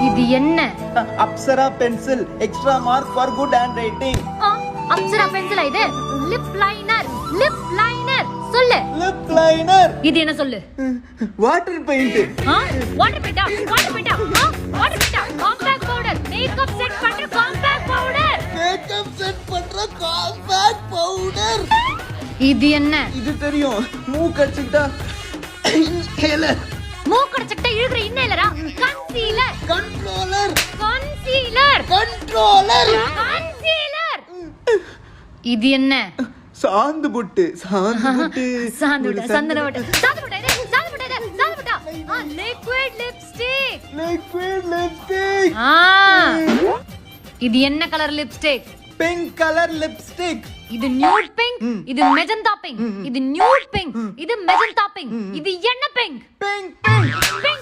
இது என்ன? Apsara pencil, extra mark for good hand writing. அப்சரா பென்சிலா இது? Lip liner, lip liner. சொல்லு. Lip liner. இது என்ன சொல்லு? Water paint. வாட்டர் பெயிண்டா? வாட்டர் பெயிண்டா? வாட்டர் பெயிண்டா? Compact powder. மேக்கப் செட் பண்ற காம்பாக்ட் பவுடர். மேக்கப் செட் பண்ற காம்பாக்ட் பவுடர். இது என்ன? இது தெரியும். மூக்கு அடிச்சிட்டா இன்ஹேலர். மூக்கு அடிச்சிட்டா இழுக்குற இன்ஹேலரா? Concealer. Controller. Concealer. Controller. Concealer. இது என்ன? சாந்து புட்டு. சாந்து புட்டு. சாந்து புட்டு. சந்தன புட்டு. சாந்து புட்டு இது. சாந்து புட்டு இது. சாந்து புட்டா? Liquid lipstick. Liquid lipstick. இது என்ன colour lipstick? Pink colour lipstick. இது நியூட் பிங்க், இது மெஜந்தா பிங்க், இது நியூட் பிங்க், இது மெஜந்தா பிங்க், இது என்ன பிங்க்? Pink pink. பிங்க்